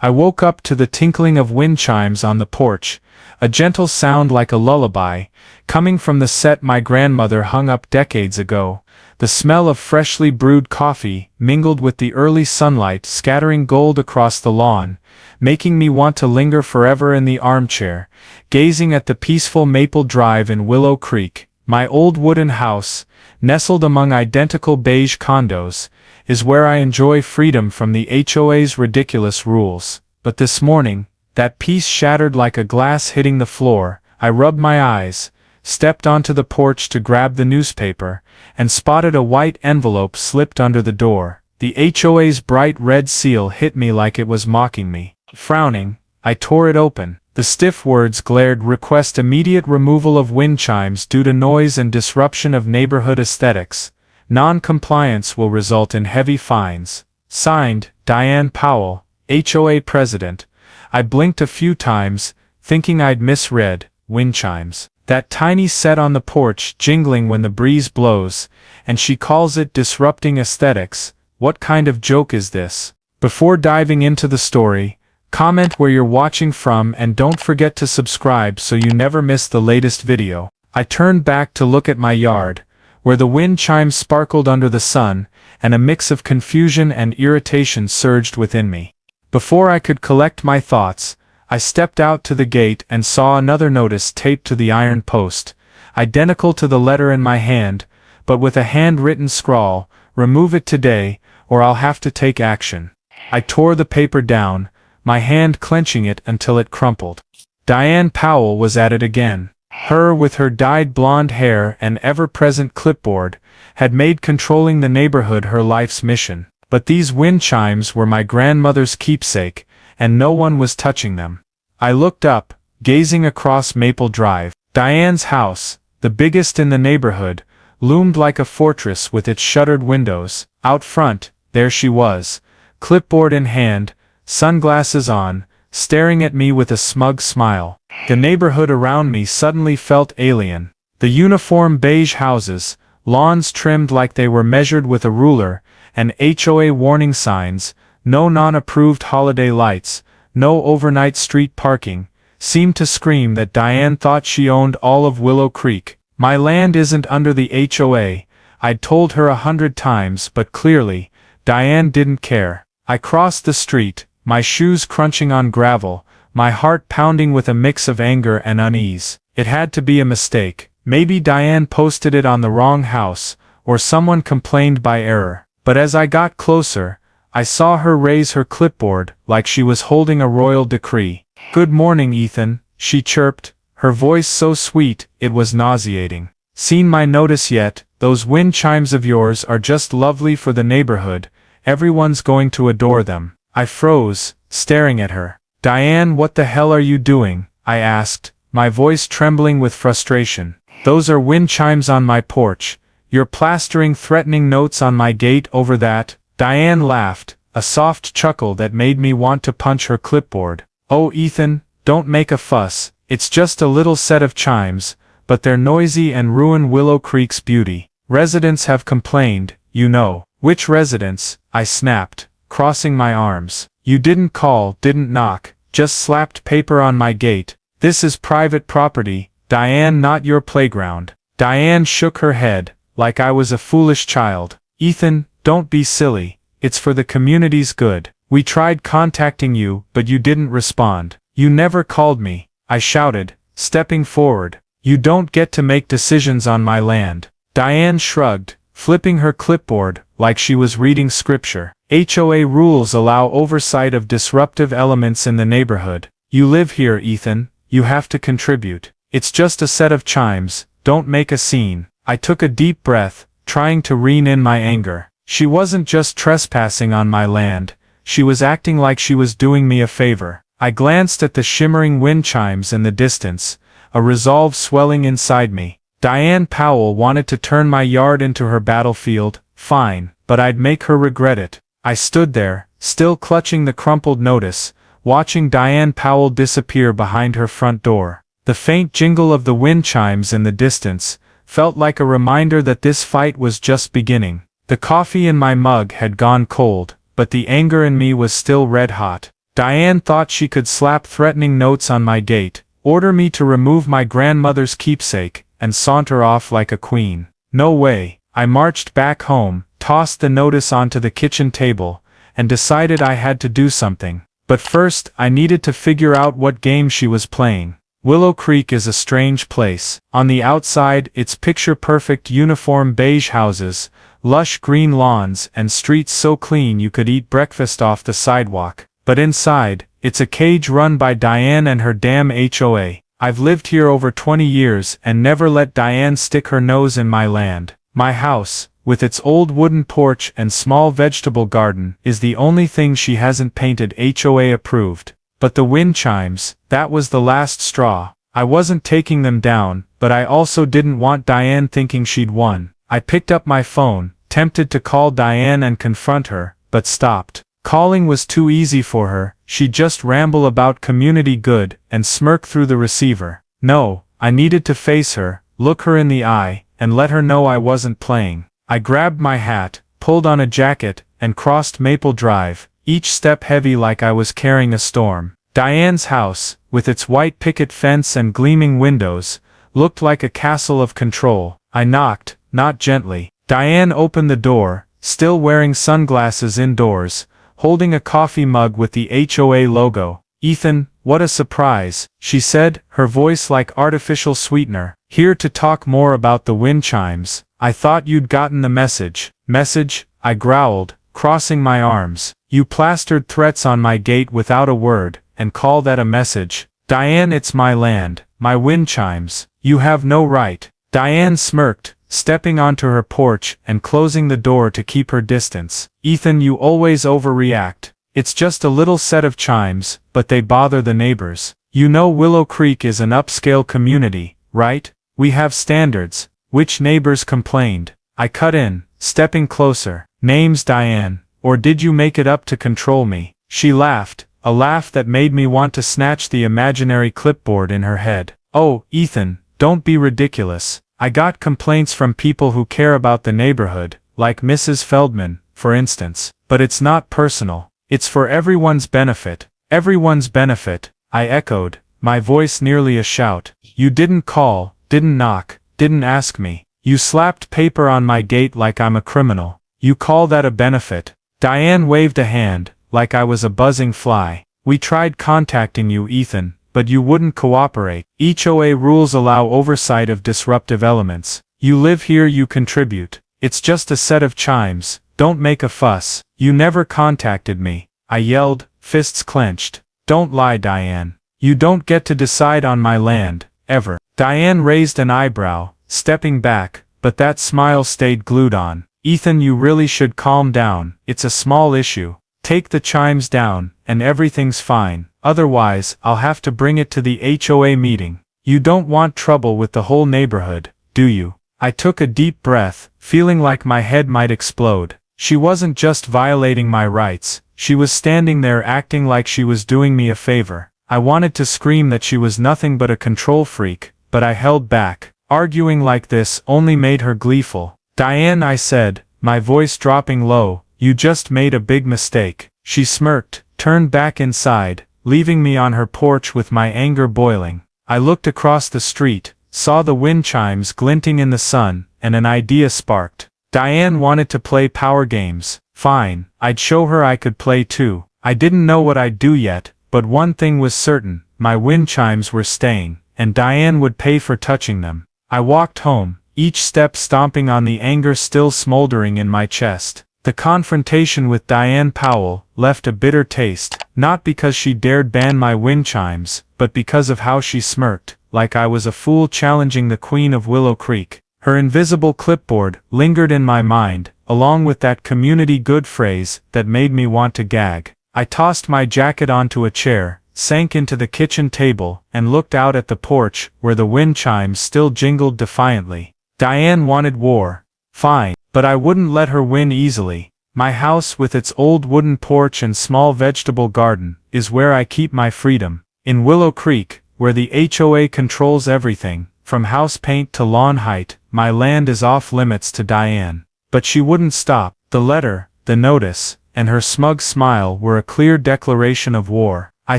I woke up to the tinkling of wind chimes on the porch, a gentle sound like a lullaby, coming from the set my grandmother hung up decades ago. The smell of freshly brewed coffee, mingled with the early sunlight scattering gold across the lawn, making me want to linger forever in the armchair, gazing at the peaceful maple drive in Willow Creek. My old wooden house, nestled among identical beige condos, is where I enjoy freedom from the HOA's ridiculous rules. But this morning, that peace shattered like a glass hitting the floor. I rubbed my eyes, stepped onto the porch to grab the newspaper, and spotted a white envelope slipped under the door. The HOA's bright red seal hit me like it was mocking me. Frowning, I tore it open. The stiff words glared: request immediate removal of wind chimes due to noise and disruption of neighborhood aesthetics. Non-compliance will result in heavy fines. Signed, Diane Powell, HOA President. I blinked a few times, thinking I'd misread. Wind chimes. That tiny set on the porch jingling when the breeze blows, and she calls it disrupting aesthetics. What kind of joke is this? Before diving into the story, comment where you're watching from and don't forget to subscribe so you never miss the latest video. I turned back to look at my yard, where the wind chimes sparkled under the sun, and a mix of confusion and irritation surged within me. Before I could collect my thoughts, I stepped out to the gate and saw another notice taped to the iron post, identical to the letter in my hand, but with a handwritten scrawl: remove it today, or I'll have to take action. I tore the paper down, my hand clenching it until it crumpled. Diane Powell was at it again. Her, with her dyed blonde hair and ever-present clipboard, had made controlling the neighborhood her life's mission. But these wind chimes were my grandmother's keepsake, and no one was touching them. I looked up, gazing across Maple Drive. Diane's house, the biggest in the neighborhood, loomed like a fortress with its shuttered windows. Out front, there she was, clipboard in hand, sunglasses on, staring at me with a smug smile. The neighborhood around me suddenly felt alien. The uniform beige houses, lawns trimmed like they were measured with a ruler, and HOA warning signs, no non-approved holiday lights, no overnight street parking, seemed to scream that Diane thought she owned all of Willow Creek. My land isn't under the HOA, I'd told her 100 times, but clearly, Diane didn't care. I crossed the street, my shoes crunching on gravel, my heart pounding with a mix of anger and unease. It had to be a mistake. Maybe Diane posted it on the wrong house, or someone complained by error. But as I got closer, I saw her raise her clipboard like she was holding a royal decree. "Good morning, Ethan," she chirped, her voice so sweet it was nauseating. "Seen my notice yet? Those wind chimes of yours are just lovely for the neighborhood. Everyone's going to adore them." I froze, staring at her. "Diane, what the hell are you doing?" I asked, my voice trembling with frustration. "Those are wind chimes on my porch. You're plastering threatening notes on my gate over that." Diane laughed, a soft chuckle that made me want to punch her clipboard. "Oh, Ethan, don't make a fuss. It's just a little set of chimes, but they're noisy and ruin Willow Creek's beauty. Residents have complained, you know." "Which residents?" I snapped, crossing my arms. "You didn't call, didn't knock, just slapped paper on my gate. This is private property, Diane, not your playground." Diane shook her head, like I was a foolish child. "Ethan, don't be silly. It's for the community's good. We tried contacting you, but you didn't respond." "You never called me," I shouted, stepping forward. "You don't get to make decisions on my land." Diane shrugged, flipping her clipboard like she was reading scripture. "HOA rules allow oversight of disruptive elements in the neighborhood. You live here, Ethan. You have to contribute. It's just a set of chimes, don't make a scene." I took a deep breath, trying to rein in my anger. She wasn't just trespassing on my land, she was acting like she was doing me a favor. I glanced at the shimmering wind chimes in the distance, a resolve swelling inside me. Diane Powell wanted to turn my yard into her battlefield, fine, but I'd make her regret it. I stood there, still clutching the crumpled notice, watching Diane Powell disappear behind her front door. The faint jingle of the wind chimes in the distance felt like a reminder that this fight was just beginning. The coffee in my mug had gone cold, but the anger in me was still red hot. Diane thought she could slap threatening notes on my gate, order me to remove my grandmother's keepsake, and saunter off like a queen. No way. I marched back home, tossed the notice onto the kitchen table, and decided I had to do something. But first, I needed to figure out what game she was playing. Willow Creek is a strange place. On the outside, it's picture-perfect uniform beige houses, lush green lawns, and streets so clean you could eat breakfast off the sidewalk. But inside, it's a cage run by Diane and her damn HOA. I've lived here over 20 years and never let Diane stick her nose in my land. My house, with its old wooden porch and small vegetable garden, is the only thing she hasn't painted HOA approved. But the wind chimes, that was the last straw. I wasn't taking them down, but I also didn't want Diane thinking she'd won. I picked up my phone, tempted to call Diane and confront her, but stopped. Calling was too easy for her. She'd just ramble about community good and smirk through the receiver. No, I needed to face her, look her in the eye, and let her know I wasn't playing. I grabbed my hat, pulled on a jacket, and crossed Maple Drive, each step heavy like I was carrying a storm. Diane's house, with its white picket fence and gleaming windows, looked like a castle of control. I knocked, not gently. Diane opened the door, still wearing sunglasses indoors, holding a coffee mug with the HOA logo. "Ethan, what a surprise," she said, her voice like artificial sweetener. "Here to talk more about the wind chimes. I thought you'd gotten the message." "Message?" I growled, crossing my arms. "You plastered threats on my gate without a word, and call that a message?" "Diane, it's my land, my wind chimes. You have no right." Diane smirked, stepping onto her porch and closing the door to keep her distance. "Ethan, you always overreact. It's just a little set of chimes, but they bother the neighbors. You know Willow Creek is an upscale community, right? We have standards." "Which neighbors complained?" I cut in, stepping closer. "Name's Diane. Or did you make it up to control me?" She laughed, a laugh that made me want to snatch the imaginary clipboard in her head. "Oh, Ethan, don't be ridiculous. I got complaints from people who care about the neighborhood, like Mrs. Feldman, for instance. But it's not personal. It's for everyone's benefit." "Everyone's benefit," I echoed, my voice nearly a shout. "You didn't call, didn't knock, didn't ask me. You slapped paper on my gate like I'm a criminal. You call that a benefit?" Diane waved a hand, like I was a buzzing fly. "We tried contacting you, Ethan, but you wouldn't cooperate. HOA rules allow oversight of disruptive elements. You live here, you contribute. It's just a set of chimes, don't make a fuss." "You never contacted me," I yelled, fists clenched. "Don't lie, Diane. You don't get to decide on my land, ever." Diane raised an eyebrow, stepping back, but that smile stayed glued on. "Ethan, you really should calm down. It's a small issue. Take the chimes down, and everything's fine. Otherwise, I'll have to bring it to the HOA meeting. You don't want trouble with the whole neighborhood, do you?" I took a deep breath, feeling like my head might explode. She wasn't just violating my rights, she was standing there acting like she was doing me a favor. I wanted to scream that she was nothing but a control freak, but I held back. Arguing like this only made her gleeful. "Diane," I said, my voice dropping low, "you just made a big mistake." She smirked, turned back inside, leaving me on her porch with my anger boiling. I looked across the street, saw the wind chimes glinting in the sun, and an idea sparked. Diane wanted to play power games. Fine, I'd show her I could play too. I didn't know what I'd do yet, but one thing was certain, my wind chimes were staying, and Diane would pay for touching them. I walked home, each step stomping on the anger still smoldering in my chest. The confrontation with Diane Powell left a bitter taste, not because she dared ban my wind chimes, but because of how she smirked, like I was a fool challenging the Queen of Willow Creek. Her invisible clipboard lingered in my mind, along with that community good phrase that made me want to gag. I tossed my jacket onto a chair, sank into the kitchen table, and looked out at the porch where the wind chimes still jingled defiantly. Diane wanted war. Fine, but I wouldn't let her win easily. My house with its old wooden porch and small vegetable garden is where I keep my freedom. In Willow Creek, where the HOA controls everything, from house paint to lawn height, my land is off limits to Diane. But she wouldn't stop. The letter, the notice, and her smug smile were a clear declaration of war. I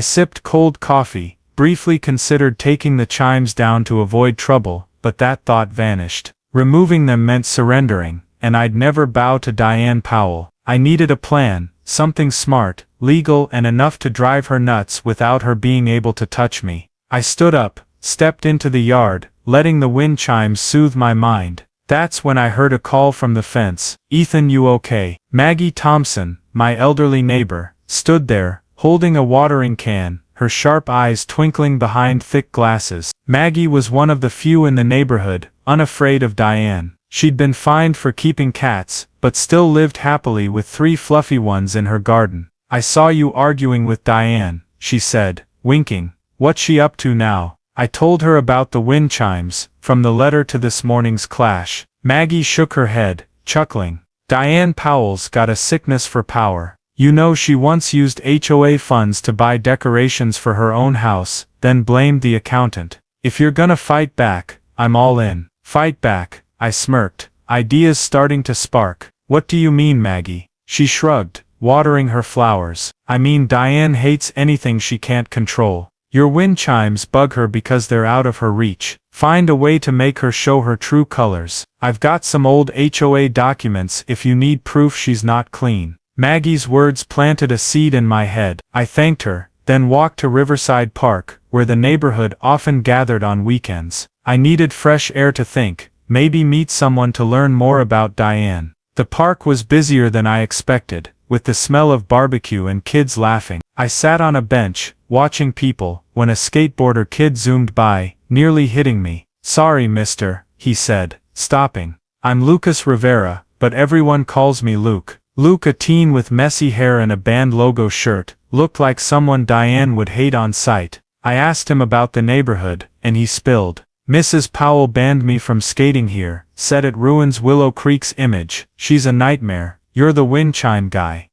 sipped cold coffee, briefly considered taking the chimes down to avoid trouble, but that thought vanished. Removing them meant surrendering, and I'd never bow to Diane Powell. I needed a plan, something smart, legal and enough to drive her nuts without her being able to touch me. I stood up, stepped into the yard, letting the wind chimes soothe my mind. That's when I heard a call from the fence. "Ethan, you okay?" Maggie Thompson, my elderly neighbor, stood there, holding a watering can, her sharp eyes twinkling behind thick glasses. Maggie was one of the few in the neighborhood, unafraid of Diane. She'd been fined for keeping cats, but still lived happily with 3 fluffy ones in her garden. "I saw you arguing with Diane," she said, winking. "What's she up to now?" I told her about the wind chimes, from the letter to this morning's clash. Maggie shook her head, chuckling. "Diane Powell's got a sickness for power. You know, she once used HOA funds to buy decorations for her own house, then blamed the accountant. If you're gonna fight back, I'm all in." "Fight back," I smirked, ideas starting to spark. "What do you mean, Maggie?" She shrugged, watering her flowers. "I mean, Diane hates anything she can't control. Your wind chimes bug her because they're out of her reach. Find a way to make her show her true colors. I've got some old HOA documents if you need proof she's not clean." Maggie's words planted a seed in my head. I thanked her, then walked to Riverside Park, where the neighborhood often gathered on weekends. I needed fresh air to think, maybe meet someone to learn more about Diane. The park was busier than I expected, with the smell of barbecue and kids laughing. I sat on a bench, watching people, when a skateboarder kid zoomed by, nearly hitting me. "Sorry, mister," he said, stopping. "I'm Lucas Rivera, but everyone calls me Luke." Luke, a teen with messy hair and a band logo shirt, looked like someone Diane would hate on sight. I asked him about the neighborhood, and he spilled. "Mrs. Powell banned me from skating here, said it ruins Willow Creek's image. She's a nightmare. You're the wind chime guy,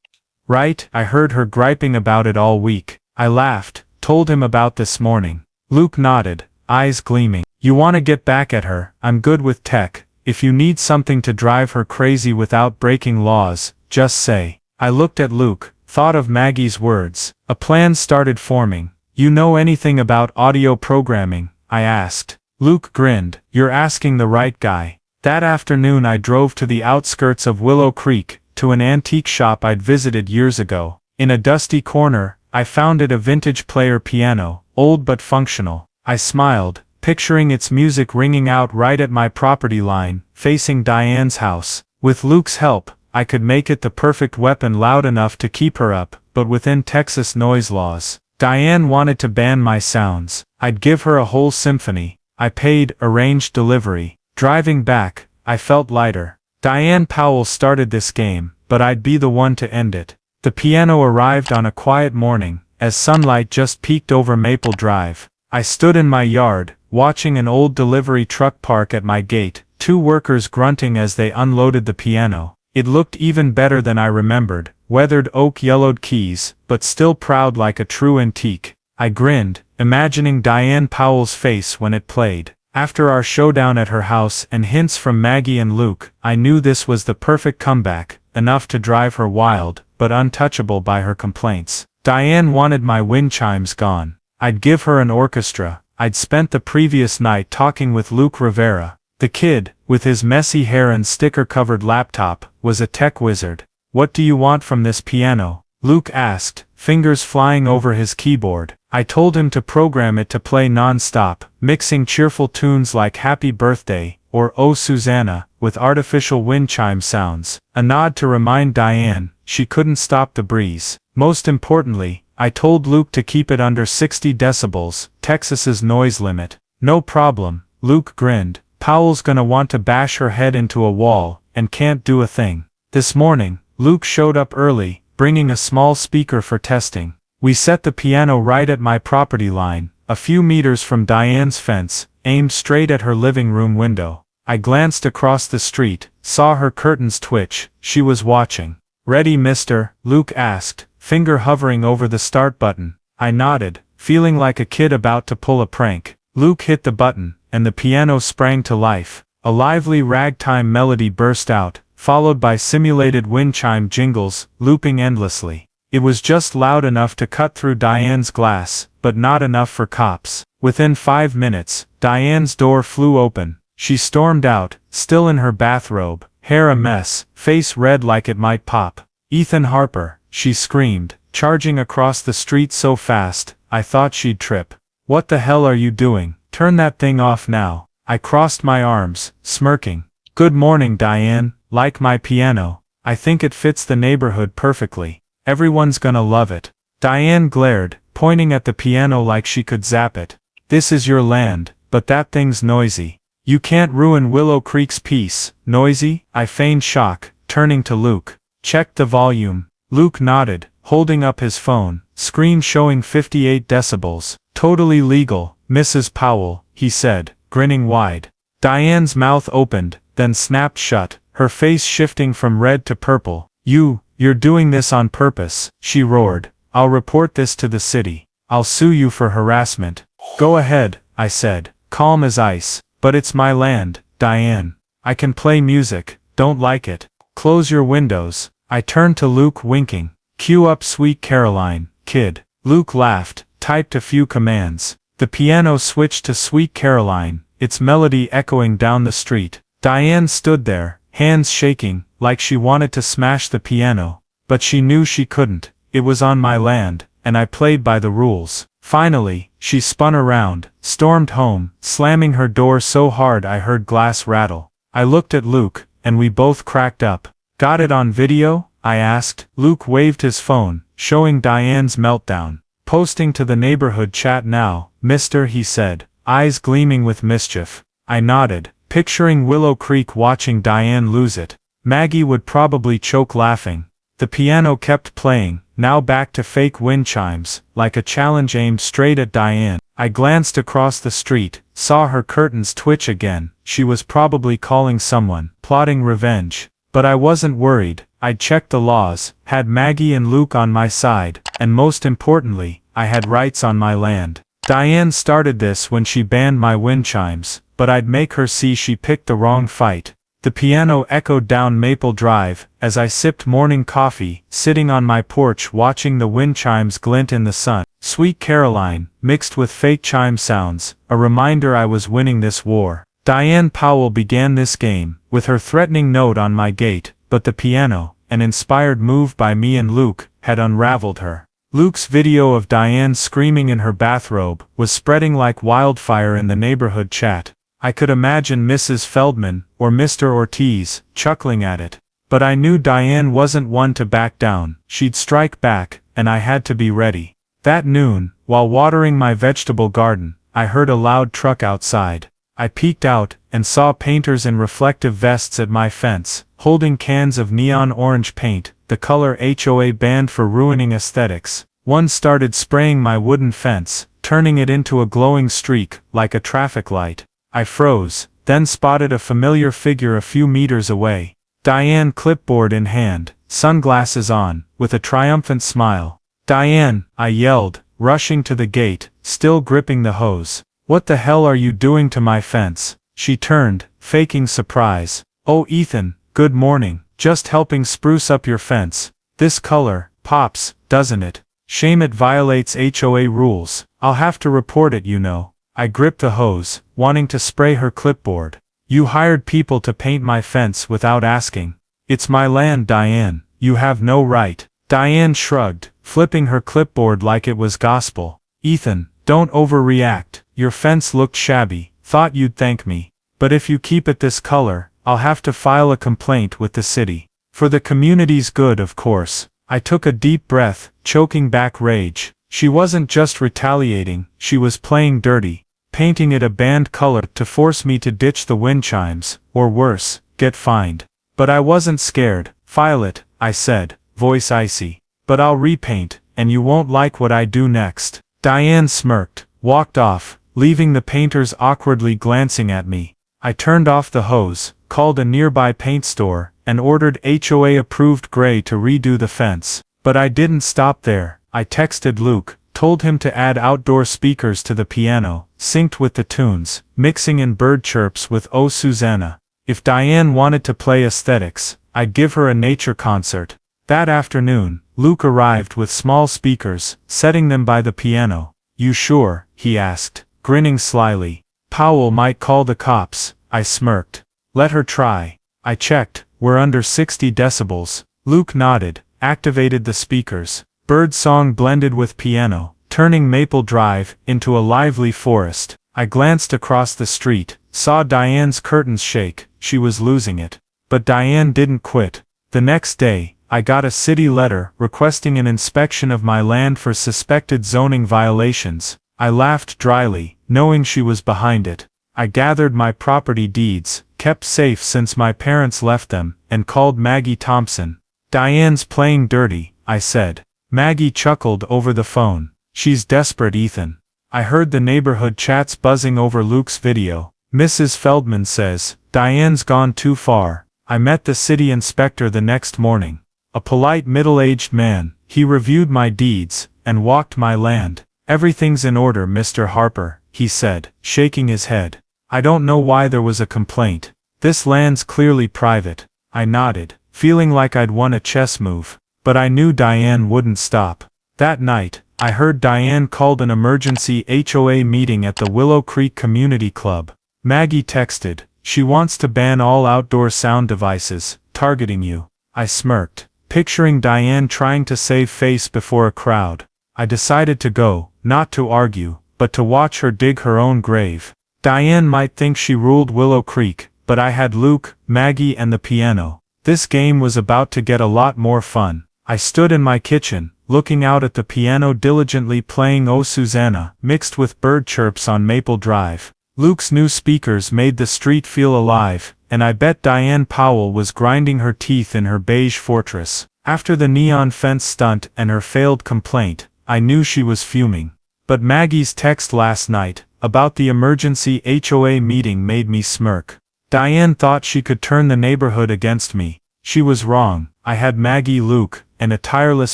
right?" I heard her griping about it all week. I laughed, told him about this morning. Luke nodded, eyes gleaming. "You want to get back at her? I'm good with tech. If you need something to drive her crazy without breaking laws, just say." I looked at Luke, thought of Maggie's words. A plan started forming. "You know anything about audio programming?" I asked. Luke grinned. "You're asking the right guy." That afternoon I drove to the outskirts of Willow Creek, to an antique shop I'd visited years ago. In a dusty corner, I found a vintage player piano, old but functional. I smiled, picturing its music ringing out right at my property line, facing Diane's house. With Luke's help, I could make it the perfect weapon, loud enough to keep her up, but within Texas noise laws. Diane wanted to ban my sounds. I'd give her a whole symphony. I paid, arranged delivery. Driving back, I felt lighter. Diane Powell started this game, but I'd be the one to end it. The piano arrived on a quiet morning, as sunlight just peeked over Maple Drive. I stood in my yard, watching an old delivery truck park at my gate, 2 workers grunting as they unloaded the piano. It looked even better than I remembered, weathered oak yellowed keys, but still proud like a true antique. I grinned, imagining Diane Powell's face when it played. After our showdown at her house and hints from Maggie and Luke, I knew this was the perfect comeback, enough to drive her wild, but untouchable by her complaints. Diane wanted my wind chimes gone. I'd give her an orchestra. I'd spent the previous night talking with Luke Rivera. The kid, with his messy hair and sticker-covered laptop, was a tech wizard. "What do you want from this piano?" Luke asked, fingers flying over his keyboard. I told him to program it to play non-stop, mixing cheerful tunes like Happy Birthday, or Oh Susanna, with artificial wind chime sounds. A nod to remind Diane, she couldn't stop the breeze. Most importantly, I told Luke to keep it under 60 decibels, Texas's noise limit. "No problem," Luke grinned. "Powell's gonna want to bash her head into a wall, and can't do a thing." This morning, Luke showed up early, bringing a small speaker for testing. We set the piano right at my property line, a few meters from Diane's fence, aimed straight at her living room window. I glanced across the street, saw her curtains twitch. She was watching. "Ready, mister?" Luke asked, finger hovering over the start button. I nodded, feeling like a kid about to pull a prank. Luke hit the button, and the piano sprang to life. A lively ragtime melody burst out, followed by simulated wind chime jingles, looping endlessly. It was just loud enough to cut through Diane's glass, but not enough for cops. Within 5 minutes, Diane's door flew open. She stormed out, still in her bathrobe, hair a mess, face red like it might pop. "Ethan Harper," she screamed, charging across the street so fast, I thought she'd trip. "What the hell are you doing? Turn that thing off now." I crossed my arms, smirking. "Good morning, Diane. Like my piano? I think it fits the neighborhood perfectly. Everyone's gonna love it." Diane glared, pointing at the piano like she could zap it. "This is your land, but that thing's noisy. You can't ruin Willow Creek's peace." "Noisy?" I feigned shock, turning to Luke. "Checked the volume." Luke nodded, holding up his phone, screen showing 58 decibels. "Totally legal, Mrs. Powell," he said, grinning wide. Diane's mouth opened, then snapped shut, her face shifting from red to purple. You're doing this on purpose," she roared. "I'll report this to the city. I'll sue you for harassment." "Go ahead," I said, calm as ice. "But it's my land, Diane. I can play music. Don't like it? Close your windows." I turned to Luke, winking. "Cue up Sweet Caroline, kid." Luke laughed, typed a few commands. The piano switched to Sweet Caroline, its melody echoing down the street. Diane stood there, hands shaking, like she wanted to smash the piano. But she knew she couldn't. It was on my land, and I played by the rules. Finally, she spun around, stormed home, slamming her door so hard I heard glass rattle. I looked at Luke, and we both cracked up. "Got it on video?" I asked. Luke waved his phone, showing Diane's meltdown. "Posting to the neighborhood chat now, mister," he said, eyes gleaming with mischief. I nodded, picturing Willow Creek watching Diane lose it. Maggie would probably choke laughing. The piano kept playing, now back to fake wind chimes, like a challenge aimed straight at Diane. I glanced across the street, saw her curtains twitch again. She was probably calling someone, plotting revenge. But I wasn't worried. I'd checked the laws, had Maggie and Luke on my side, and most importantly, I had rights on my land. Diane started this when she banned my wind chimes, but I'd make her see she picked the wrong fight. The piano echoed down Maple Drive, as I sipped morning coffee, sitting on my porch watching the wind chimes glint in the sun. Sweet Caroline, mixed with fake chime sounds, a reminder I was winning this war. Diane Powell began this game, with her threatening note on my gate, but the piano, an inspired move by me and Luke, had unraveled her. Luke's video of Diane screaming in her bathrobe was spreading like wildfire in the neighborhood chat. I could imagine Mrs. Feldman, or Mr. Ortiz, chuckling at it. But I knew Diane wasn't one to back down. She'd strike back, and I had to be ready. That noon, while watering my vegetable garden, I heard a loud truck outside. I peeked out, and saw painters in reflective vests at my fence, holding cans of neon orange paint, the color HOA banned for ruining aesthetics. One started spraying my wooden fence, turning it into a glowing streak, like a traffic light. I froze, then spotted a familiar figure a few meters away. Diane, clipboard in hand, sunglasses on, with a triumphant smile. "Diane," I yelled, rushing to the gate, still gripping the hose. "What the hell are you doing to my fence?" She turned, faking surprise. "Oh Ethan, good morning, just helping spruce up your fence. This color pops, doesn't it? Shame it violates HOA rules. I'll have to report it, you know." I gripped the hose, wanting to spray her clipboard. "You hired people to paint my fence without asking. It's my land, Diane. You have no right." Diane shrugged, flipping her clipboard like it was gospel. "Ethan, don't overreact. Your fence looked shabby, thought you'd thank me. But if you keep it this color, I'll have to file a complaint with the city. For the community's good, of course." I took a deep breath, choking back rage. She wasn't just retaliating, she was playing dirty. Painting it a banned color to force me to ditch the wind chimes, or worse, get fined. But I wasn't scared. "File it," I said, voice icy. "But I'll repaint, and you won't like what I do next." Diane smirked, walked off, leaving the painters awkwardly glancing at me. I turned off the hose, called a nearby paint store, and ordered HOA-approved gray to redo the fence. But I didn't stop there. I texted Luke, told him to add outdoor speakers to the piano, synced with the tunes, mixing in bird chirps with "Oh Susanna." If Diane wanted to play aesthetics, I'd give her a nature concert. That afternoon, Luke arrived with small speakers, setting them by the piano. You sure? He asked, grinning slyly. Powell might call the cops, I smirked. Let her try. I checked, we're under 60 decibels. Luke nodded, activated the speakers. Bird song blended with piano, turning Maple Drive into a lively forest. I glanced across the street, saw Diane's curtains shake. She was losing it. But Diane didn't quit. The next day, I got a city letter requesting an inspection of my land for suspected zoning violations. I laughed dryly, knowing she was behind it. I gathered my property deeds, kept safe since my parents left them, and called Maggie Thompson. Diane's playing dirty, I said. Maggie chuckled over the phone. She's desperate, Ethan. I heard the neighborhood chats buzzing over Luke's video. Mrs. Feldman says, Diane's gone too far. I met the city inspector the next morning. A polite middle-aged man, he reviewed my deeds, and walked my land. Everything's in order, Mr. Harper, he said, shaking his head. I don't know why there was a complaint. This land's clearly private. I nodded, feeling like I'd won a chess move. But I knew Diane wouldn't stop. That night, I heard Diane called an emergency HOA meeting at the Willow Creek Community Club. Maggie texted, she wants to ban all outdoor sound devices, targeting you. I smirked, picturing Diane trying to save face before a crowd. I decided to go, not to argue, but to watch her dig her own grave. Diane might think she ruled Willow Creek, but I had Luke, Maggie and the piano. This game was about to get a lot more fun. I stood in my kitchen, looking out at the piano diligently playing Oh Susanna, mixed with bird chirps on Maple Drive. Luke's new speakers made the street feel alive, and I bet Diane Powell was grinding her teeth in her beige fortress. After the neon fence stunt and her failed complaint, I knew she was fuming. But Maggie's text last night, about the emergency HOA meeting, made me smirk. Diane thought she could turn the neighborhood against me. She was wrong. I had Maggie, Luke, and a tireless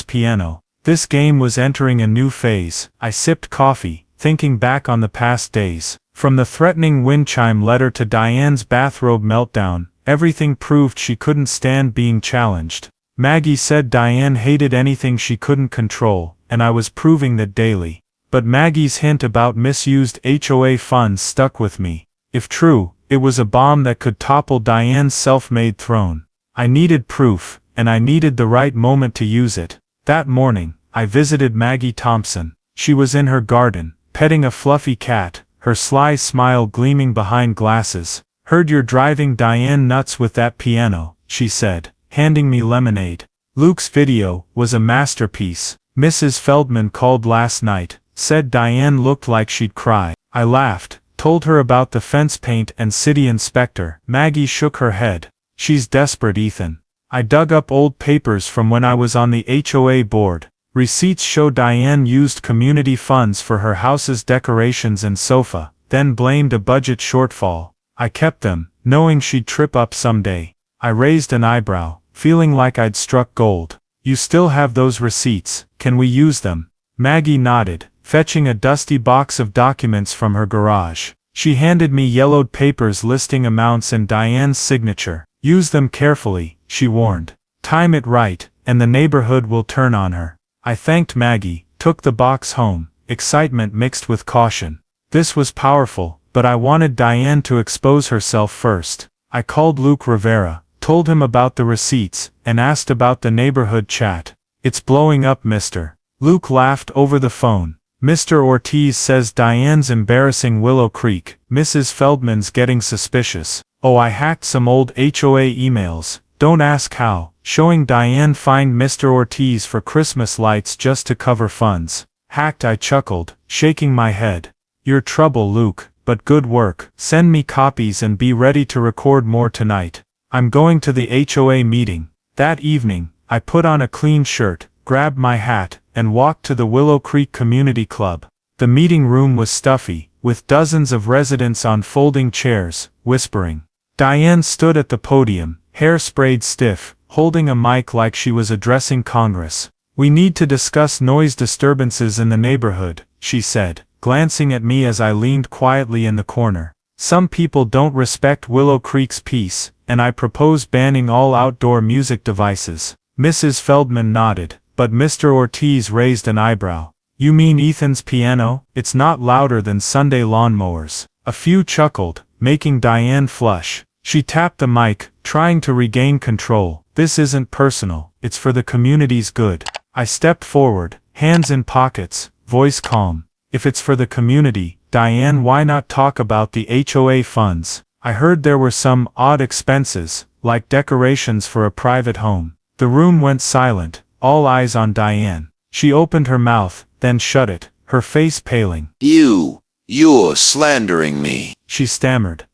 piano. This game was entering a new phase. I sipped coffee, thinking back on the past days. From the threatening wind chime letter to Diane's bathrobe meltdown, everything proved she couldn't stand being challenged. Maggie said Diane hated anything she couldn't control, and I was proving that daily. But Maggie's hint about misused HOA funds stuck with me. If true, it was a bomb that could topple Diane's self-made throne. I needed proof, and I needed the right moment to use it. That morning, I visited Maggie Thompson. She was in her garden, petting a fluffy cat, her sly smile gleaming behind glasses. Heard you're driving Diane nuts with that piano, she said, handing me lemonade. Luke's video was a masterpiece. Mrs. Feldman called last night, said Diane looked like she'd cry. I laughed, told her about the fence paint and city inspector. Maggie shook her head. She's desperate, Ethan. I dug up old papers from when I was on the HOA board. Receipts show Diane used community funds for her house's decorations and sofa, then blamed a budget shortfall. I kept them, knowing she'd trip up someday. I raised an eyebrow, feeling like I'd struck gold. You still have those receipts, can we use them? Maggie nodded, fetching a dusty box of documents from her garage. She handed me yellowed papers listing amounts and Diane's signature. Use them carefully, she warned. Time it right, and the neighborhood will turn on her. I thanked Maggie, took the box home, excitement mixed with caution. This was powerful, but I wanted Diane to expose herself first. I called Luke Rivera, told him about the receipts, and asked about the neighborhood chat. It's blowing up, mister. Luke laughed over the phone. Mr. Ortiz says Diane's embarrassing Willow Creek. Mrs. Feldman's getting suspicious. Oh, I hacked some old HOA emails. Don't ask how. Showing Diane fined Mr. Ortiz for Christmas lights just to cover funds. Hacked, I chuckled, shaking my head. You're trouble, Luke, but good work. Send me copies and be ready to record more tonight. I'm going to the HOA meeting. That evening, I put on a clean shirt, grabbed my hat, and walked to the Willow Creek Community Club. The meeting room was stuffy, with dozens of residents on folding chairs, whispering. Diane stood at the podium, hair sprayed stiff, holding a mic like she was addressing Congress. We need to discuss noise disturbances in the neighborhood, she said, glancing at me as I leaned quietly in the corner. Some people don't respect Willow Creek's peace, and I propose banning all outdoor music devices. Mrs. Feldman nodded, but Mr. Ortiz raised an eyebrow. You mean Ethan's piano? It's not louder than Sunday lawnmowers. A few chuckled, making Diane flush. She tapped the mic, trying to regain control. This isn't personal, it's for the community's good. I stepped forward, hands in pockets, voice calm. If it's for the community, Diane, why not talk about the HOA funds? I heard there were some odd expenses, like decorations for a private home. The room went silent, all eyes on Diane. She opened her mouth, then shut it, her face paling. You're slandering me, she stammered.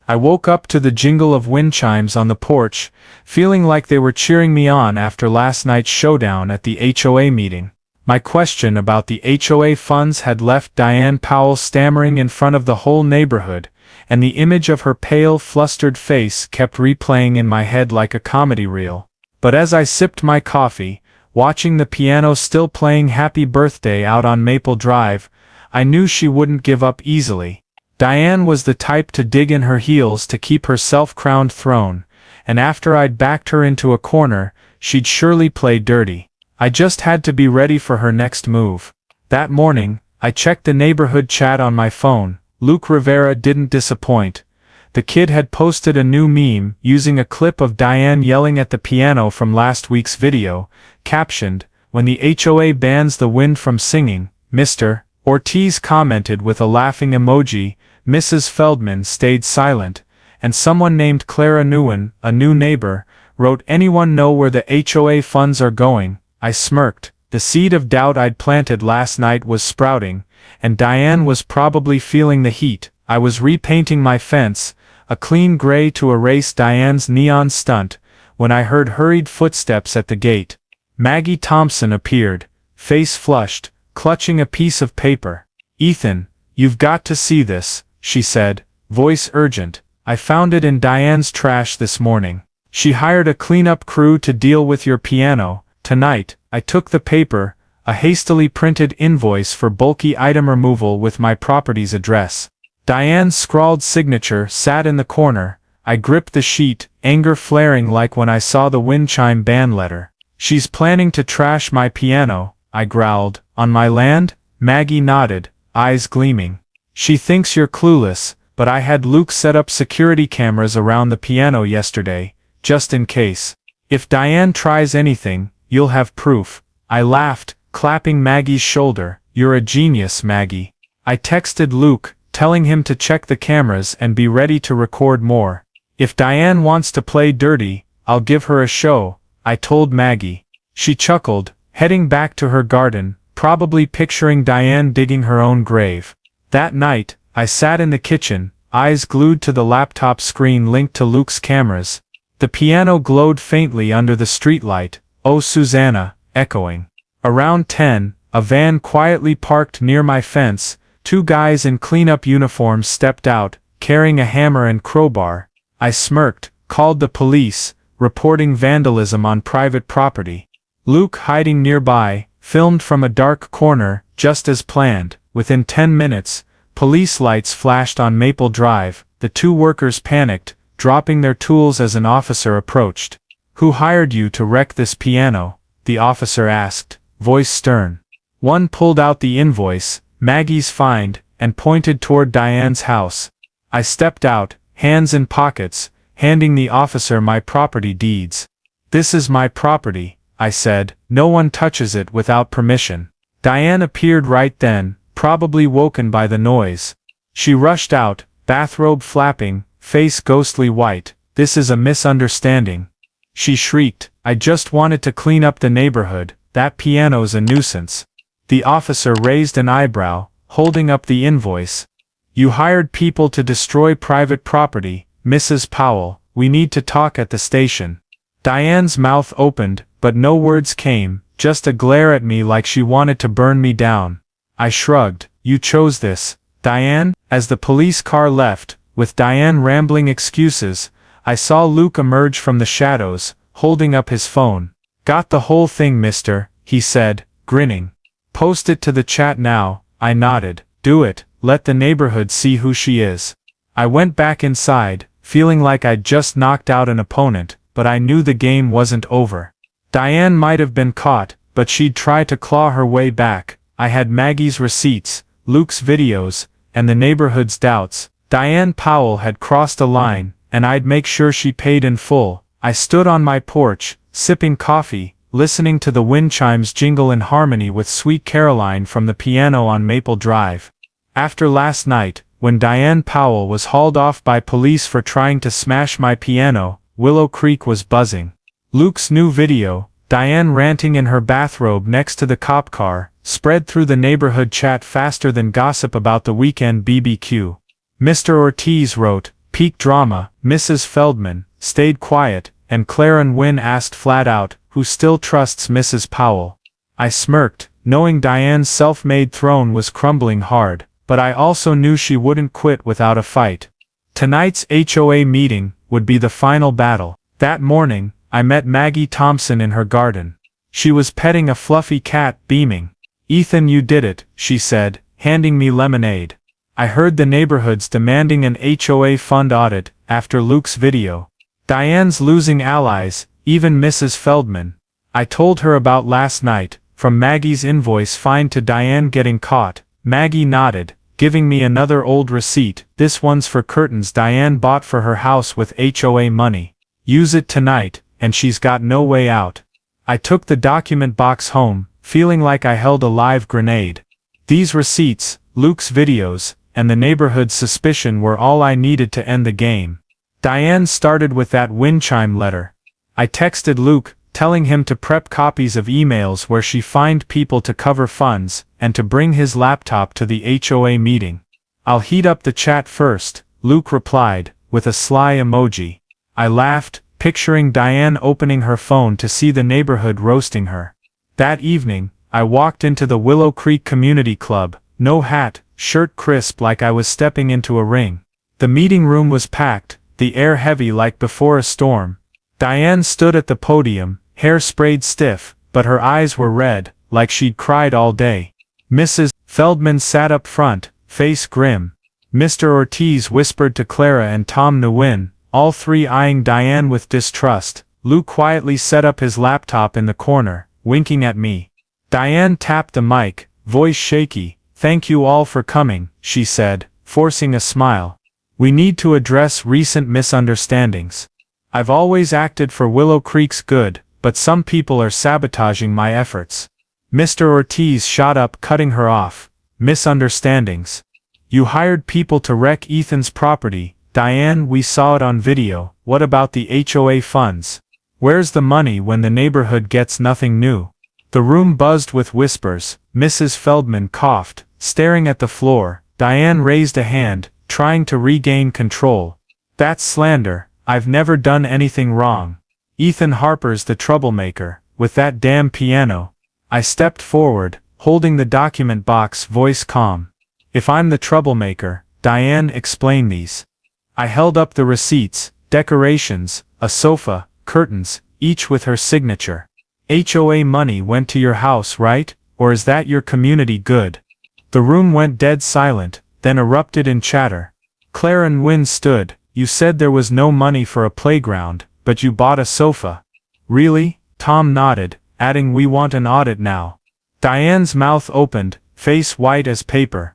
I woke up to the jingle of wind chimes on the porch, feeling like they were cheering me on after last night's showdown at the HOA meeting. My question about the HOA funds had left Diane Powell stammering in front of the whole neighborhood, and the image of her pale, flustered face kept replaying in my head like a comedy reel. But as I sipped my coffee, watching the piano still playing Happy Birthday out on Maple Drive, I knew she wouldn't give up easily. Diane was the type to dig in her heels to keep her self-crowned throne, and after I'd backed her into a corner, she'd surely play dirty. I just had to be ready for her next move. That morning, I checked the neighborhood chat on my phone. Luke Rivera didn't disappoint. The kid had posted a new meme using a clip of Diane yelling at the piano from last week's video, captioned, "When the HOA bans the wind from singing, Mr. Ortiz commented with a laughing emoji. Mrs. Feldman stayed silent, and someone named Clara Nguyen, a new neighbor, wrote, "Anyone know where the HOA funds are going?" I smirked. The seed of doubt I'd planted last night was sprouting, and Diane was probably feeling the heat. I was repainting my fence, a clean gray to erase Diane's neon stunt, when I heard hurried footsteps at the gate. Maggie Thompson appeared, face flushed, clutching a piece of paper. "Ethan, you've got to see this," she said, voice urgent. "I found it in Diane's trash this morning. She hired a cleanup crew to deal with your piano. Tonight, I took the paper, a hastily printed invoice for bulky item removal with my property's address." Diane's scrawled signature sat in the corner. I gripped the sheet, anger flaring like when I saw the wind chime ban letter. "She's planning to trash my piano," I growled. "On my land?" Maggie nodded, eyes gleaming. "She thinks you're clueless, but I had Luke set up security cameras around the piano yesterday, just in case. If Diane tries anything, you'll have proof." I laughed, clapping Maggie's shoulder. "You're a genius, Maggie." I texted Luke, telling him to check the cameras and be ready to record more. "If Diane wants to play dirty, I'll give her a show," I told Maggie. She chuckled, heading back to her garden, probably picturing Diane digging her own grave. That night, I sat in the kitchen, eyes glued to the laptop screen linked to Luke's cameras. The piano glowed faintly under the streetlight, "Oh Susanna," echoing. Around 10, a van quietly parked near my fence. Two guys in cleanup uniforms stepped out, carrying a hammer and crowbar. I smirked, called the police, reporting vandalism on private property. Luke, hiding nearby, filmed from a dark corner, just as planned. Within 10 minutes, police lights flashed on Maple Drive. The two workers panicked, dropping their tools as an officer approached. "Who hired you to wreck this piano?" the officer asked, voice stern. One pulled out the invoice, Maggie's find, and pointed toward Diane's house. I stepped out, hands in pockets, handing the officer my property deeds. "This is my property," I said. "No one touches it without permission." Diane appeared right then, probably woken by the noise. She rushed out, bathrobe flapping, face ghostly white. "This is a misunderstanding," she shrieked. "I just wanted to clean up the neighborhood. That piano's a nuisance." The officer raised an eyebrow, holding up the invoice. "You hired people to destroy private property, Mrs. Powell. We need to talk at the station." Diane's mouth opened, but no words came, just a glare at me like she wanted to burn me down. I shrugged. "You chose this, Diane?" As the police car left, with Diane rambling excuses, I saw Luke emerge from the shadows, holding up his phone. "Got the whole thing, mister," he said, grinning. "Post it to the chat now." I nodded. "Do it, let the neighborhood see who she is." I went back inside, feeling like I'd just knocked out an opponent, but I knew the game wasn't over. Diane might have been caught, but she'd try to claw her way back. I had Maggie's receipts, Luke's videos, and the neighborhood's doubts. Diane Powell had crossed a line, and I'd make sure she paid in full. I stood on my porch, sipping coffee, listening to the wind chimes jingle in harmony with Sweet Caroline from the piano on Maple Drive. After last night, when Diane Powell was hauled off by police for trying to smash my piano, Willow Creek was buzzing. Luke's new video, Diane ranting in her bathrobe next to the cop car, spread through the neighborhood chat faster than gossip about the weekend BBQ. Mr. Ortiz wrote, "Peak drama, Mrs. Feldman stayed quiet," and Claren Wynn asked flat out, "Who still trusts Mrs. Powell?" I smirked, knowing Diane's self-made throne was crumbling hard, but I also knew she wouldn't quit without a fight. Tonight's HOA meeting would be the final battle. That morning, I met Maggie Thompson in her garden. She was petting a fluffy cat, beaming. "Ethan, you did it," she said, handing me lemonade. I heard the neighborhood's demanding an HOA fund audit after Luke's video. Diane's losing allies, even Mrs. Feldman. I told her about last night, from Maggie's invoice fine to Diane getting caught. Maggie nodded, giving me another old receipt. "This one's for curtains Diane bought for her house with HOA money. Use it tonight, and she's got no way out." I took the document box home, feeling like I held a live grenade. These receipts, Luke's videos, and the neighborhood's suspicion were all I needed to end the game. Diane started with that wind chime letter. I texted Luke, telling him to prep copies of emails where she fined people to cover funds, and to bring his laptop to the HOA meeting. "I'll heat up the chat first," Luke replied, with a sly emoji. I laughed, picturing Diane opening her phone to see the neighborhood roasting her. That evening, I walked into the Willow Creek Community Club, no hat, shirt crisp like I was stepping into a ring. The meeting room was packed, the air heavy like before a storm. Diane stood at the podium, hair sprayed stiff, but her eyes were red, like she'd cried all day. Mrs. Feldman sat up front, face grim. Mr. Ortiz whispered to Clara and Tom Nguyen, all three eyeing Diane with distrust. Luke quietly set up his laptop in the corner, winking at me. Diane tapped the mic, voice shaky. "Thank you all for coming," she said, forcing a smile. "We need to address recent misunderstandings. I've always acted for Willow Creek's good, but some people are sabotaging my efforts." Mr. Ortiz shot up, cutting her off. "Misunderstandings? You hired people to wreck Ethan's property, Diane. We saw it on video. What about the HOA funds? Where's the money when the neighborhood gets nothing new?" The room buzzed with whispers. Mrs. Feldman coughed, staring at the floor. Diane raised a hand, trying to regain control. "That's slander. I've never done anything wrong. Ethan Harper's the troublemaker, with that damn piano." I stepped forward, holding the document box, voice calm. "If I'm the troublemaker, Diane, explain these." I held up the receipts, decorations, a sofa, curtains, each with her signature. "HOA money went to your house, right? Or is that your community good?" The room went dead silent, then erupted in chatter. Claren Wynn stood. "You said there was no money for a playground, but you bought a sofa." "Really?" Tom nodded, adding, "We want an audit now." Diane's mouth opened, face white as paper.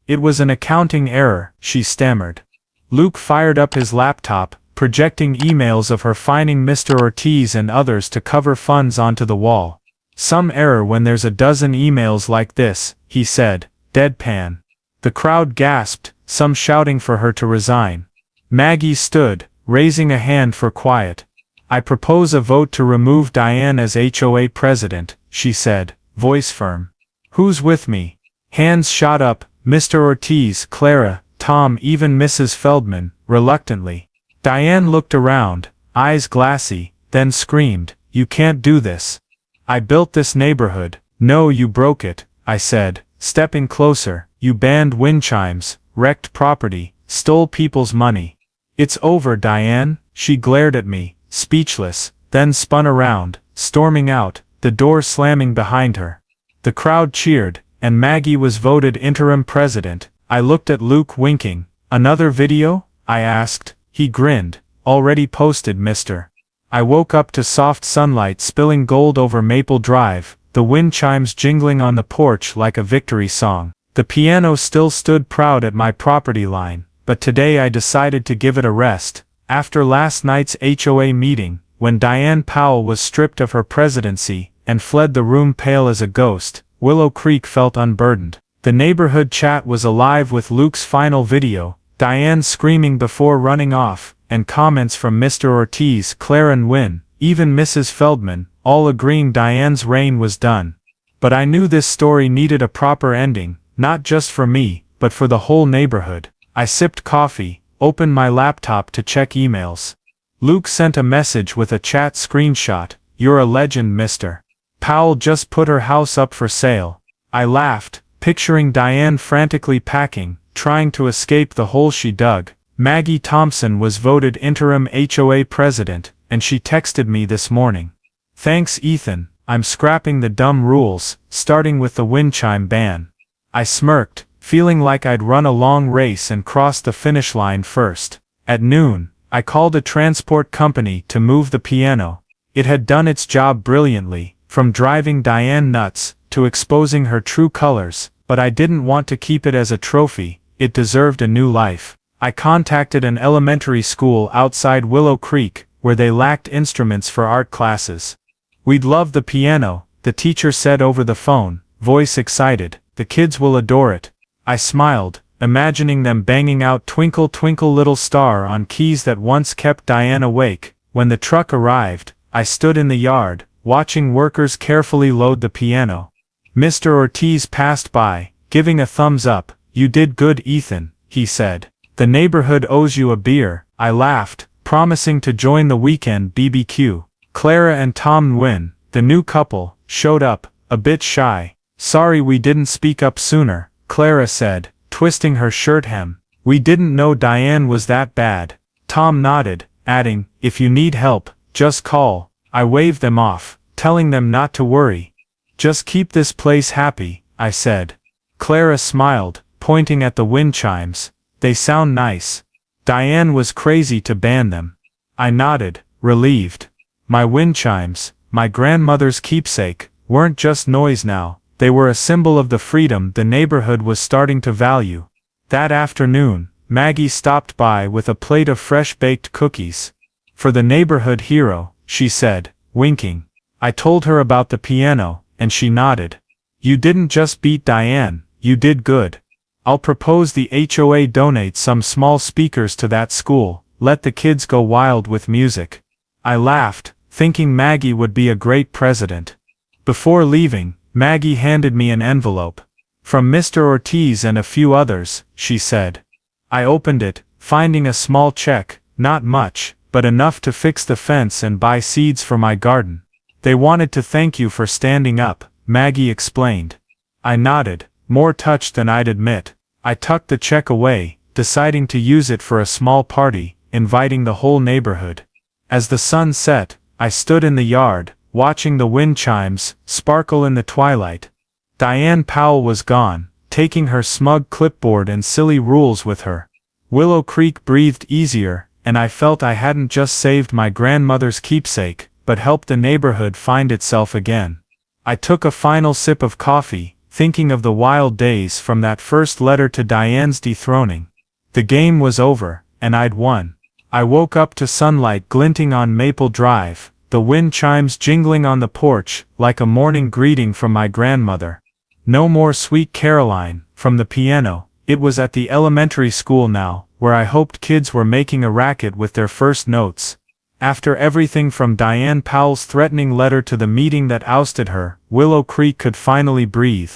It was an accounting error," she stammered. Luke fired up his laptop, projecting emails of her fining Mr. Ortiz and others to cover funds onto the wall. "Some error when there's a dozen emails like this," he said, deadpan. The crowd gasped, some shouting for her to resign. Maggie stood, raising a hand for quiet. "I propose a vote to remove Diane as HOA president," she said, voice firm. "Who's with me?" Hands shot up, Mr. Ortiz, Clara, Tom, even Mrs. Feldman, reluctantly. Diane looked around, eyes glassy, then screamed, "You can't do this. I built this neighborhood." "No, you broke it," I said, stepping closer. "You banned wind chimes, wrecked property, stole people's money." "It's over, Diane," she glared at me, speechless, then spun around, storming out, the door slamming behind her. The crowd cheered, and Maggie was voted interim president. I looked at Luke, winking. "Another video?" I asked, He grinned. Already posted, mister. I woke up to soft sunlight spilling gold over Maple Drive, the wind chimes jingling on the porch like a victory song. The piano still stood proud at my property line, but today I decided to give it a rest. After last night's HOA meeting, when Diane Powell was stripped of her presidency and fled the room pale as a ghost, Willow Creek felt unburdened. The neighborhood chat was alive with Luke's final video, Diane screaming before running off, and comments from Mr. Ortiz, Claire and Wynne, even Mrs. Feldman, all agreeing Diane's reign was done. But I knew this story needed a proper ending, not just for me, but for the whole neighborhood. I sipped coffee, opened my laptop to check emails. Luke sent a message with a chat screenshot. "You're a legend, mister. Powell just put her house up for sale." I laughed, picturing Diane frantically packing, trying to escape the hole she dug. Maggie Thompson was voted interim HOA president, and she texted me this morning. "Thanks, Ethan, I'm scrapping the dumb rules, starting with the wind chime ban." I smirked, feeling like I'd run a long race and crossed the finish line first. At noon, I called a transport company to move the piano. It had done its job brilliantly, from driving Diane nuts to exposing her true colors, but I didn't want to keep it as a trophy. It deserved a new life. I contacted an elementary school outside Willow Creek, where they lacked instruments for art classes. "We'd love the piano," the teacher said over the phone, voice excited. "The kids will adore it." I smiled, imagining them banging out Twinkle Twinkle Little Star on keys that once kept Diane awake. When the truck arrived, I stood in the yard, watching workers carefully load the piano. Mr. Ortiz passed by, giving a thumbs up. "You did good, Ethan," he said. "The neighborhood owes you a beer." I laughed, promising to join the weekend BBQ. Clara and Tom Nguyen, the new couple, showed up, a bit shy. "Sorry we didn't speak up sooner," Clara said, twisting her shirt hem. "We didn't know Diane was that bad." Tom nodded, adding, "If you need help, just call." I waved them off, telling them not to worry. "Just keep this place happy," I said. Clara smiled, pointing at the wind chimes. "They sound nice." Diane was crazy to ban them. I nodded, relieved. My wind chimes, my grandmother's keepsake, weren't just noise now. They were a symbol of the freedom the neighborhood was starting to value. That afternoon, Maggie stopped by with a plate of fresh-baked cookies. "For the neighborhood hero," she said, winking. I told her about the piano, and she nodded. "You didn't just beat Diane, you did good. I'll propose the HOA donate some small speakers to that school, let the kids go wild with music." I laughed, thinking Maggie would be a great president. Before leaving, Maggie handed me an envelope. "From Mr. Ortiz and a few others," she said. I opened it, finding a small check, not much, but enough to fix the fence and buy seeds for my garden. "They wanted to thank you for standing up," Maggie explained. I nodded, more touched than I'd admit. I tucked the check away, deciding to use it for a small party, inviting the whole neighborhood. As the sun set, I stood in the yard, watching the wind chimes sparkle in the twilight. Diane Powell was gone, taking her smug clipboard and silly rules with her. Willow Creek breathed easier, and I felt I hadn't just saved my grandmother's keepsake, but helped the neighborhood find itself again. I took a final sip of coffee, thinking of the wild days from that first letter to Diane's dethroning. The game was over, and I'd won. I woke up to sunlight glinting on Maple Drive, the wind chimes jingling on the porch like a morning greeting from my grandmother. No more Sweet Caroline from the piano. It was at the elementary school now, where I hoped kids were making a racket with their first notes. After everything from Diane Powell's threatening letter to the meeting that ousted her, Willow Creek could finally breathe.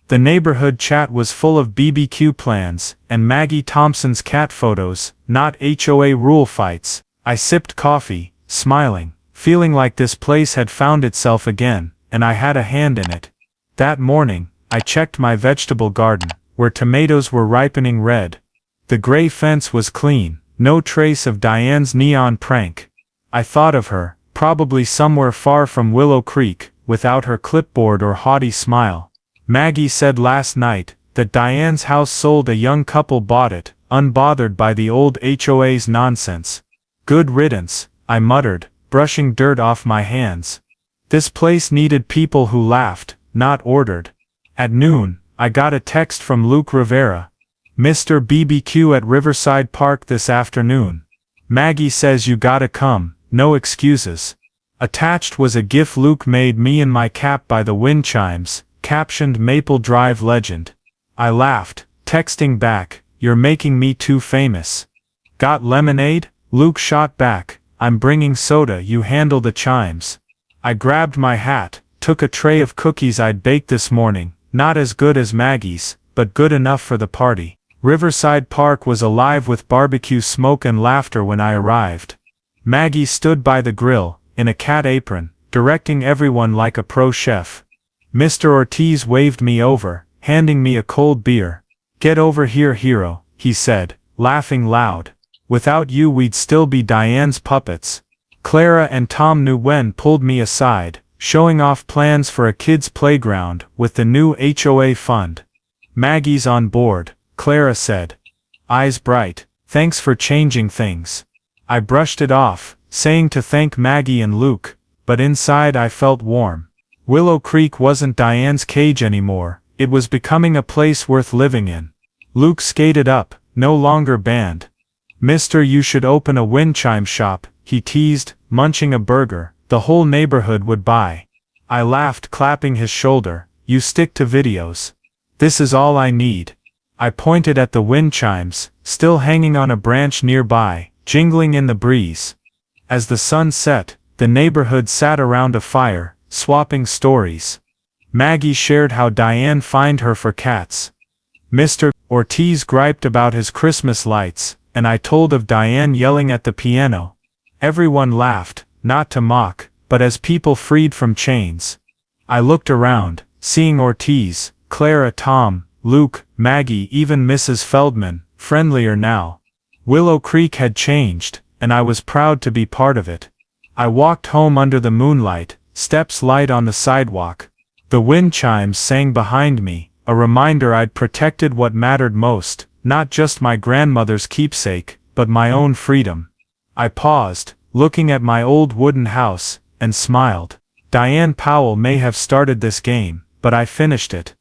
The neighborhood chat was full of BBQ plans, and Maggie Thompson's cat photos, not HOA rule fights. I sipped coffee, smiling, feeling like this place had found itself again, and I had a hand in it. That morning, I checked my vegetable garden, where tomatoes were ripening red. The gray fence was clean, no trace of Diane's neon prank. I thought of her, probably somewhere far from Willow Creek, without her clipboard or haughty smile. Maggie said last night that Diane's house sold, a young couple bought it, unbothered by the old HOA's nonsense. Good riddance, I muttered, brushing dirt off my hands. This place needed people who laughed, not ordered. At noon, I got a text from Luke Rivera. Mr. BBQ at Riverside Park this afternoon. Maggie says you gotta come, no excuses. Attached was a gif Luke made me in my cap by the wind chimes, captioned Maple Drive legend. I laughed, texting back, "You're making me too famous." "Got lemonade?" Luke shot back, "I'm bringing soda, you handle the chimes." I grabbed my hat, took a tray of cookies I'd baked this morning, not as good as Maggie's, but good enough for the party. Riverside Park was alive with barbecue smoke and laughter when I arrived. Maggie stood by the grill, in a cat apron, directing everyone like a pro chef. Mr. Ortiz waved me over, handing me a cold beer. "Get over here, hero," he said, laughing loud. "Without you we'd still be Diane's puppets." Clara and Tom Nguyen pulled me aside, showing off plans for a kids' playground with the new HOA fund. "Maggie's on board," Clara said. Eyes bright. "Thanks for changing things." I brushed it off, saying to thank Maggie and Luke, but inside I felt warm. Willow Creek wasn't Diane's cage anymore, it was becoming a place worth living in. Luke skated up, no longer banned. "Mister, you should open a wind chime shop," he teased, munching a burger, "the whole neighborhood would buy." I laughed, clapping his shoulder. "You stick to videos. This is all I need." I pointed at the wind chimes, still hanging on a branch nearby, jingling in the breeze. As the sun set, the neighborhood sat around a fire, swapping stories. Maggie shared how Diane fined her for cats. Mr. Ortiz griped about his Christmas lights, and I told of Diane yelling at the piano. Everyone laughed, not to mock, but as people freed from chains. I looked around, seeing Ortiz, Clara, Tom, Luke, Maggie, even Mrs. Feldman, friendlier now. Willow Creek had changed, and I was proud to be part of it. I walked home under the moonlight, steps light on the sidewalk. The wind chimes sang behind me, a reminder I'd protected what mattered most, not just my grandmother's keepsake, but my own freedom. I paused, looking at my old wooden house, and smiled. Diane Powell may have started this game, but I finished it.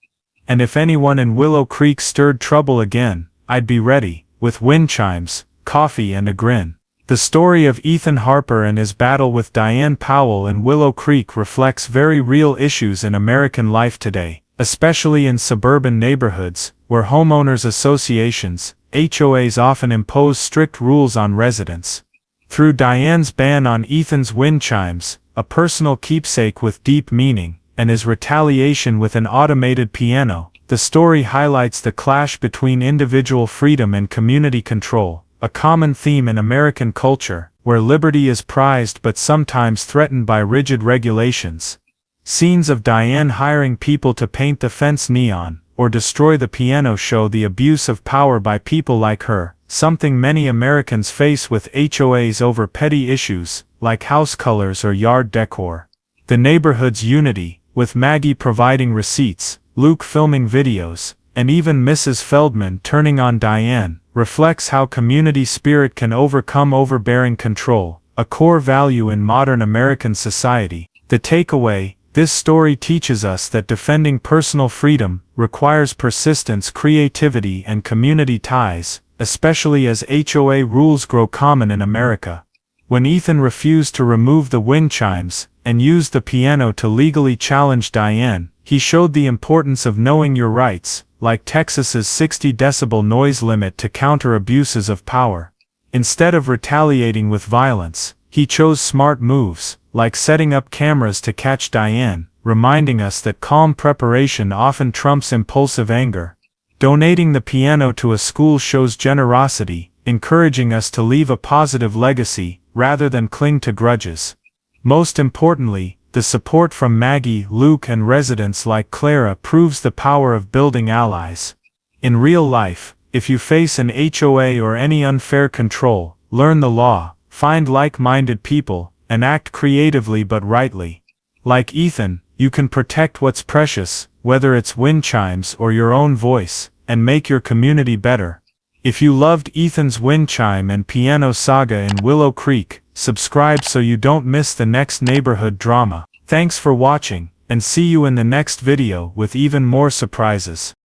And if anyone in Willow Creek stirred trouble again, I'd be ready, with wind chimes, coffee and a grin. The story of Ethan Harper and his battle with Diane Powell in Willow Creek reflects very real issues in American life today, especially in suburban neighborhoods, where homeowners associations, HOAs, often impose strict rules on residents. Through Diane's ban on Ethan's wind chimes, a personal keepsake with deep meaning, and his retaliation with an automated piano, the story highlights the clash between individual freedom and community control, a common theme in American culture, where liberty is prized but sometimes threatened by rigid regulations. Scenes of Diane hiring people to paint the fence neon, or destroy the piano show the abuse of power by people like her, something many Americans face with HOAs over petty issues, like house colors or yard decor. The neighborhood's unity, with Maggie providing receipts, Luke filming videos, and even Mrs. Feldman turning on Diane, reflects how community spirit can overcome overbearing control, a core value in modern American society. The takeaway: this story teaches us that defending personal freedom requires persistence, creativity, and community ties, especially as HOA rules grow common in America. When Ethan refused to remove the wind chimes, and used the piano to legally challenge Diane, he showed the importance of knowing your rights, like Texas's 60-decibel noise limit to counter abuses of power. Instead of retaliating with violence, he chose smart moves, like setting up cameras to catch Diane, reminding us that calm preparation often trumps impulsive anger. Donating the piano to a school shows generosity, encouraging us to leave a positive legacy, rather than cling to grudges. Most importantly, the support from Maggie, Luke, and residents like Clara proves the power of building allies. In real life, if you face an HOA or any unfair control, learn the law, find like-minded people, and act creatively but rightly. Like Ethan, you can protect what's precious, whether it's wind chimes or your own voice, and make your community better. If you loved Ethan's wind chime and piano saga in Willow Creek, subscribe so you don't miss the next neighborhood drama. Thanks for watching, and see you in the next video with even more surprises.